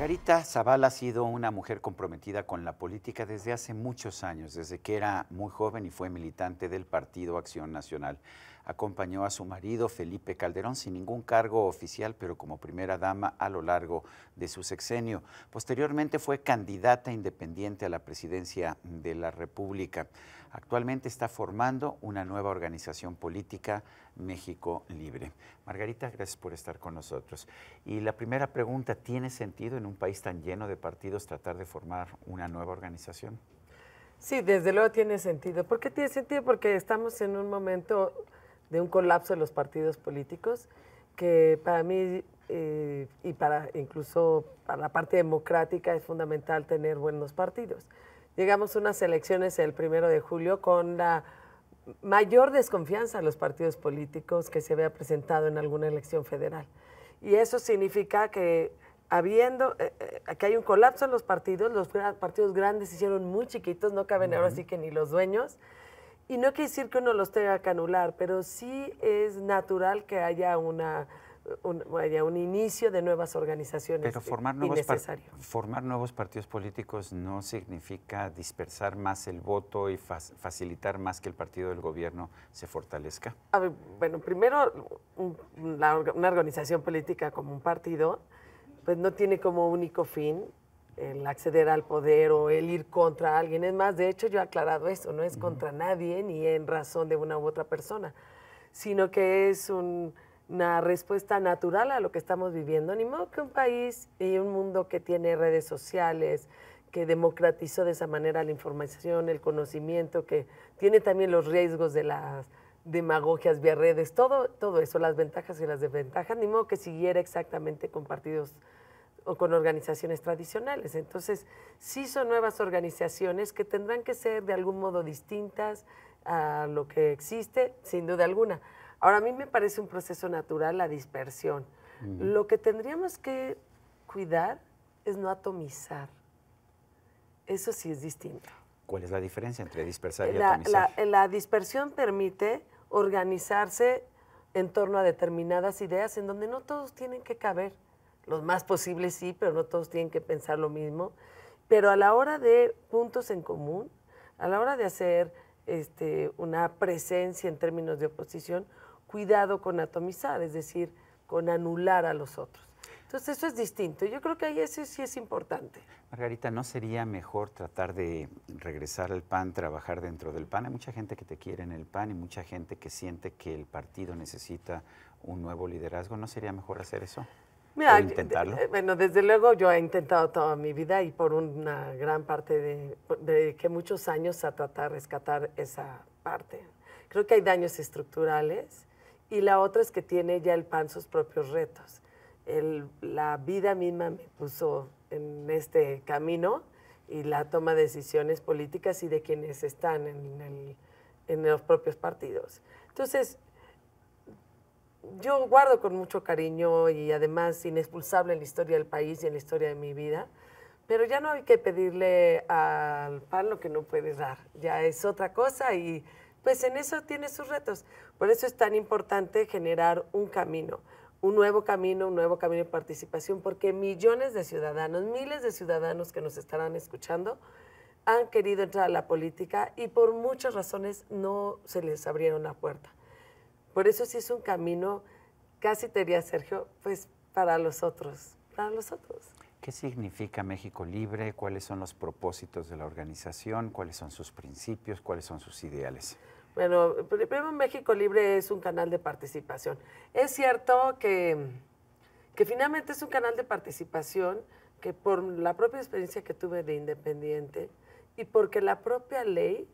Margarita Zavala ha sido una mujer comprometida con la política desde hace muchos años, desde que era muy joven y fue militante del Partido Acción Nacional. Acompañó a su marido Felipe Calderón sin ningún cargo oficial, pero como primera dama a lo largo de su sexenio. Posteriormente fue candidata independiente a la presidencia de la República. Actualmente está formando una nueva organización política, México Libre. Margarita, gracias por estar con nosotros. Y la primera pregunta, ¿tiene sentido en un país tan lleno de partidos tratar de formar una nueva organización? Sí, desde luego tiene sentido. ¿Por qué tiene sentido? Porque estamos en un momento de un colapso de los partidos políticos que para mí y para incluso para la parte democrática es fundamental tener buenos partidos. Llegamos a unas elecciones el 1 de julio con la mayor desconfianza a los partidos políticos que se había presentado en alguna elección federal. Y eso significa que que hay un colapso en los partidos grandes se hicieron muy chiquitos, no caben ahora sí que ni los dueños, y no quiere decir que uno los tenga que anular, pero sí es natural que haya un inicio de nuevas organizaciones. Pero formar nuevos partidos políticos no significa dispersar más el voto y facilitar más que el partido del gobierno se fortalezca. A ver, bueno, primero, una organización política como un partido, pues no tiene como único fin el acceder al poder o el ir contra alguien. Es más, de hecho yo he aclarado eso, no es contra nadie ni en razón de una u otra persona, sino que es una respuesta natural a lo que estamos viviendo. Ni modo que un país y un mundo que tiene redes sociales, que democratizó de esa manera la información, el conocimiento, que tiene también los riesgos de las demagogias vía redes, todo eso, las ventajas y las desventajas, ni modo que siguiera exactamente con partidos o con organizaciones tradicionales. Entonces, sí son nuevas organizaciones que tendrán que ser de algún modo distintas a lo que existe, sin duda alguna. Ahora, a mí me parece un proceso natural la dispersión. Lo que tendríamos que cuidar es no atomizar. Eso sí es distinto. ¿Cuál es la diferencia entre dispersar y atomizar? La dispersión permite organizarse en torno a determinadas ideas en donde no todos tienen que caber. Los más posibles sí, pero no todos tienen que pensar lo mismo. Pero a la hora de puntos en común, a la hora de hacer una presencia en términos de oposición, cuidado con atomizar, es decir, con anular a los otros. Entonces eso es distinto. Yo creo que ahí eso sí es importante. Margarita, ¿no sería mejor tratar de regresar al PAN, trabajar dentro del PAN? Hay mucha gente que te quiere en el PAN y mucha gente que siente que el partido necesita un nuevo liderazgo. ¿No sería mejor hacer eso? Mira, intentarlo. Bueno, desde luego yo he intentado toda mi vida y por una gran parte de que muchos años a tratar de rescatar esa parte. Creo que hay daños estructurales y la otra es que tiene ya el PAN sus propios retos. La vida misma me puso en este camino y la toma de decisiones políticas y de quienes están en los propios partidos. Entonces, yo guardo con mucho cariño y además inexpulsable en la historia del país y en la historia de mi vida, pero ya no hay que pedirle al PAN lo que no puedes dar, ya es otra cosa y pues en eso tiene sus retos. Por eso es tan importante generar un nuevo camino de participación, porque millones de ciudadanos, miles de ciudadanos que nos estarán escuchando han querido entrar a la política y por muchas razones no se les abrieron la puerta. Por eso sí es un camino, casi te diría Sergio, pues para los otros, ¿Qué significa México Libre? ¿Cuáles son los propósitos de la organización? ¿Cuáles son sus principios? ¿Cuáles son sus ideales? Bueno, primero México Libre es un canal de participación. Es cierto que finalmente es un canal de participación que por la propia experiencia que tuve de independiente y porque la propia ley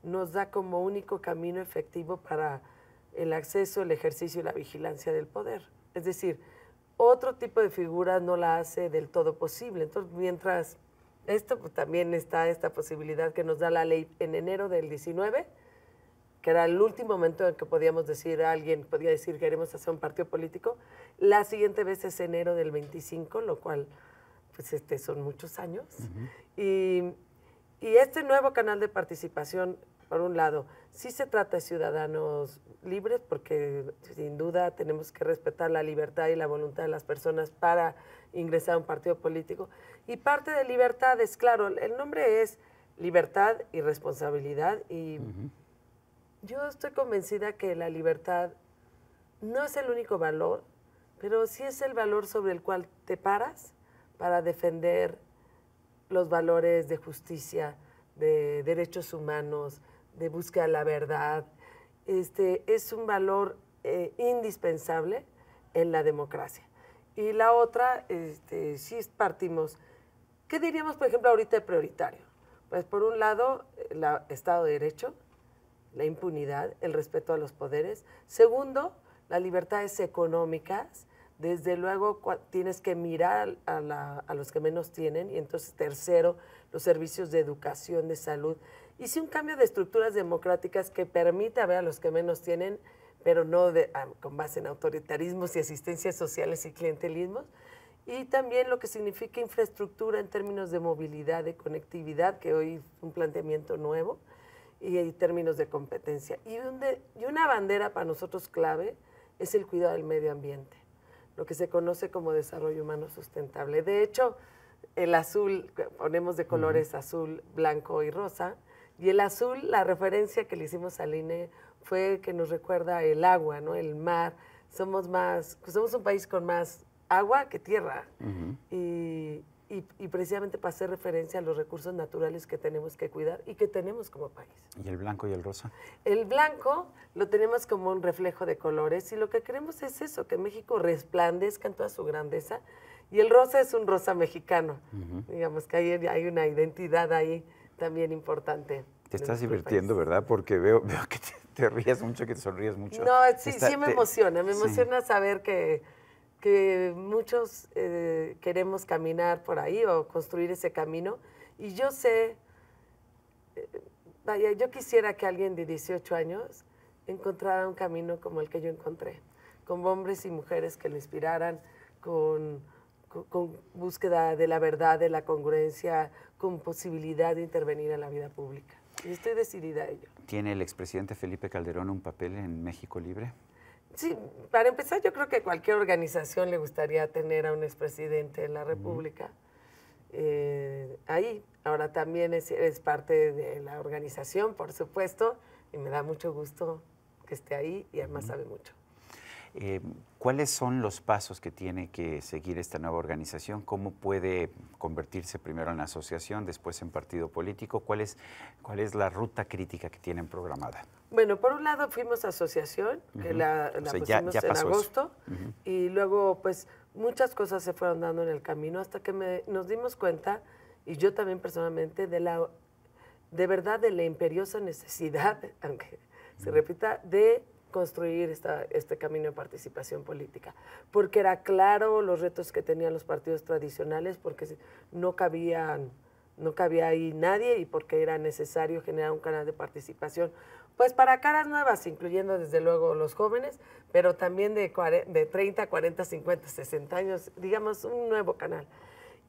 nos da como único camino efectivo para el acceso, el ejercicio y la vigilancia del poder. Es decir, otro tipo de figura no la hace del todo posible. Entonces, mientras esto, pues, también está esta posibilidad que nos da la ley en enero del 19, que era el último momento en que podíamos decir, alguien podía decir queremos hacer un partido político. La siguiente vez es enero del 25, lo cual pues son muchos años. Y este nuevo canal de participación, por un lado, sí se trata de ciudadanos libres, porque sin duda tenemos que respetar la libertad y la voluntad de las personas para ingresar a un partido político. Y parte de libertad es, claro, el nombre es libertad y responsabilidad, y yo estoy convencida que la libertad no es el único valor, pero sí es el valor sobre el cual te paras para defender los valores de justicia, de derechos humanos, de búsqueda de la verdad. Es un valor indispensable en la democracia. Y la otra, sí partimos. ¿Qué diríamos, por ejemplo, ahorita de prioritario? Pues por un lado, el Estado de Derecho, la impunidad, el respeto a los poderes. Segundo, las libertades económicas. Desde luego tienes que mirar a los que menos tienen. Y entonces, tercero, los servicios de educación, de salud. Y sí un cambio de estructuras democráticas que permita ver a los que menos tienen, pero no con base en autoritarismos y asistencias sociales y clientelismos. Y también lo que significa infraestructura en términos de movilidad, de conectividad, que hoy es un planteamiento nuevo, y en términos de competencia. Y una bandera para nosotros clave es el cuidado del medio ambiente, lo que se conoce como desarrollo humano sustentable. De hecho, el azul, ponemos de colores azul, blanco y rosa, y el azul, la referencia que le hicimos al INE fue que nos recuerda el agua, ¿no? El mar. Somos un país con más agua que tierra. Y precisamente para hacer referencia a los recursos naturales que tenemos que cuidar y que tenemos como país. ¿Y el blanco y el rosa? El blanco lo tenemos como un reflejo de colores, y lo que queremos es eso, que México resplandezca en toda su grandeza. Y el rosa es un rosa mexicano. Digamos que hay una identidad ahí también importante. Te estás divirtiendo, país, ¿verdad? Porque veo que te ríes mucho, que te sonríes mucho. No, sí me emociona. Me emociona saber que muchos queremos caminar por ahí o construir ese camino. Y yo sé, yo quisiera que alguien de 18 años encontrara un camino como el que yo encontré, con hombres y mujeres que lo inspiraran, con búsqueda de la verdad, de la congruencia, con posibilidad de intervenir en la vida pública. Y estoy decidida a ello. ¿Tiene el expresidente Felipe Calderón un papel en México Libre? Sí, para empezar, yo creo que cualquier organización le gustaría tener a un expresidente en la República ahí. Ahora también es parte de la organización, por supuesto, y me da mucho gusto que esté ahí, y además sabe mucho. ¿Cuáles son los pasos que tiene que seguir esta nueva organización? ¿Cómo puede convertirse primero en asociación, después en partido político? ¿Cuál es la ruta crítica que tienen programada? Bueno, por un lado fuimos asociación, que la pusimos en agosto, y luego pues muchas cosas se fueron dando en el camino hasta que nos dimos cuenta, y yo también personalmente, de verdad de la imperiosa necesidad, aunque se repita, de construir este camino de participación política, porque era claro los retos que tenían los partidos tradicionales, porque no cabía ahí nadie, y porque era necesario generar un canal de participación, pues para caras nuevas, incluyendo desde luego los jóvenes, pero también de 30, 40, 50, 60 años, digamos, un nuevo canal.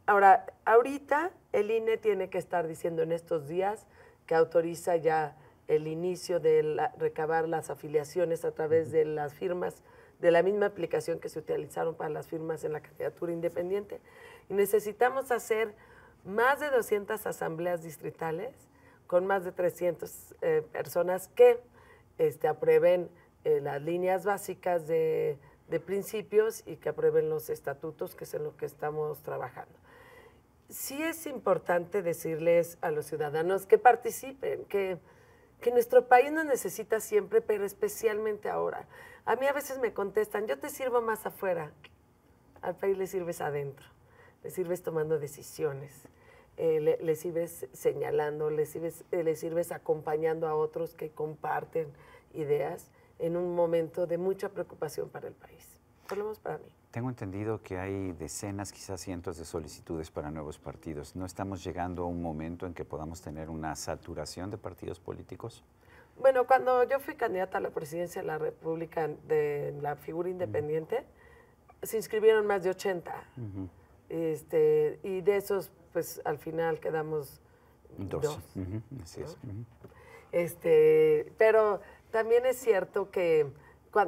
Ahora, ahorita el INE tiene que estar diciendo en estos días que autoriza ya el inicio de recabar las afiliaciones a través de las firmas, de la misma aplicación que se utilizaron para las firmas en la candidatura independiente. Y necesitamos hacer más de 200 asambleas distritales con más de 300 personas que aprueben las líneas básicas de principios y que aprueben los estatutos, que es en lo que estamos trabajando. Sí es importante decirles a los ciudadanos que participen, que nuestro país nos necesita siempre, pero especialmente ahora. A mí a veces me contestan, yo te sirvo más afuera. Al país le sirves adentro, le sirves tomando decisiones, le sirves señalando, le sirves acompañando a otros que comparten ideas en un momento de mucha preocupación para el país, por lo menos para mí. Tengo entendido que hay decenas, quizás cientos de solicitudes para nuevos partidos. ¿No estamos llegando a un momento en que podamos tener una saturación de partidos políticos? Bueno, cuando yo fui candidata a la presidencia de la República de la figura independiente, se inscribieron más de 80. Y de esos, pues al final quedamos Dos. Así ¿no? es. Pero también es cierto que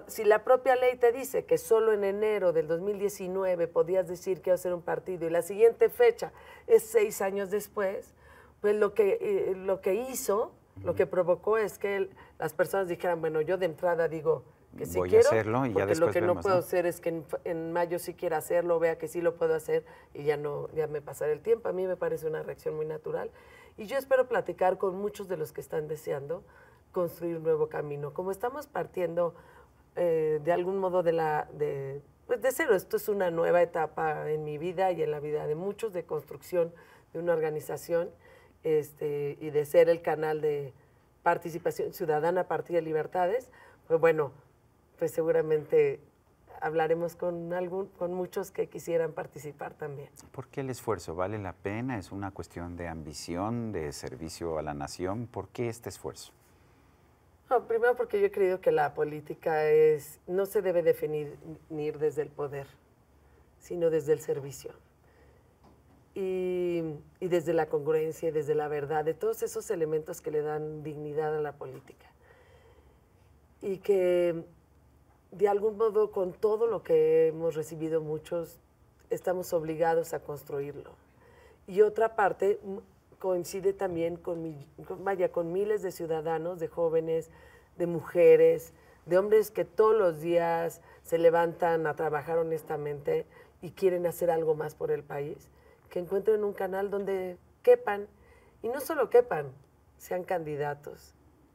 si la propia ley te dice que solo en enero del 2019 podías decir que iba a ser un partido y la siguiente fecha es 6 años después, pues lo que hizo, lo que provocó es que las personas dijeran, bueno, yo de entrada digo que sí Voy quiero, a hacerlo y ya porque después lo que vemos, no puedo ¿no? hacer es que en mayo sí quiera hacerlo, vea que sí lo puedo hacer y ya me pasará el tiempo. A mí me parece una reacción muy natural y yo espero platicar con muchos de los que están deseando construir un nuevo camino. Como estamos partiendo de algún modo de cero, esto es una nueva etapa en mi vida y en la vida de muchos, de construcción de una organización y de ser el canal de participación ciudadana, Partido de Libertades, pues bueno, pues seguramente hablaremos con muchos que quisieran participar también. ¿Por qué el esfuerzo? ¿Vale la pena? ¿Es una cuestión de ambición, de servicio a la nación? ¿Por qué este esfuerzo? No, primero porque yo he creído que la política no se debe definir desde el poder, sino desde el servicio. Y desde la congruencia y desde la verdad, de todos esos elementos que le dan dignidad a la política. Y que de algún modo con todo lo que hemos recibido muchos, estamos obligados a construirlo. Y otra parte coincide también con miles de ciudadanos, de jóvenes, de mujeres, de hombres que todos los días se levantan a trabajar honestamente y quieren hacer algo más por el país, que encuentren un canal donde quepan, y no solo quepan, sean candidatos,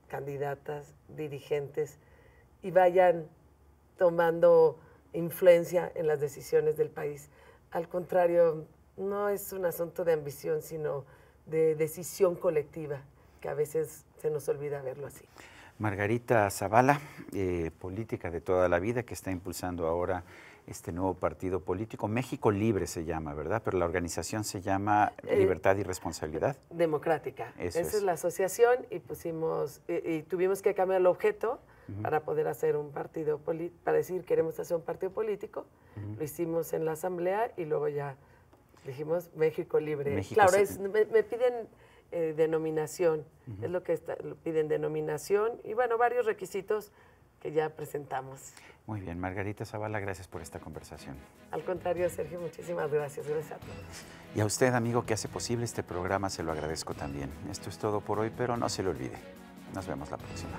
candidatas, dirigentes, y vayan tomando influencia en las decisiones del país. Al contrario, no es un asunto de ambición, sino de decisión colectiva, que a veces se nos olvida verlo así. Margarita Zavala, política de toda la vida, que está impulsando ahora este nuevo partido político. México Libre se llama, ¿verdad? Pero la organización se llama Libertad y Responsabilidad. Democrática. Esa es la asociación y y tuvimos que cambiar el objeto para poder hacer un partido político, para decir queremos hacer un partido político. Lo hicimos en la asamblea y luego ya dijimos México Libre. México claro, me piden denominación, es lo que piden denominación y bueno, varios requisitos que ya presentamos. Muy bien, Margarita Zavala, gracias por esta conversación. Al contrario, Sergio, muchísimas gracias. Gracias a todos. Y a usted, amigo, que hace posible este programa, se lo agradezco también. Esto es todo por hoy, pero no se lo olvide. Nos vemos la próxima.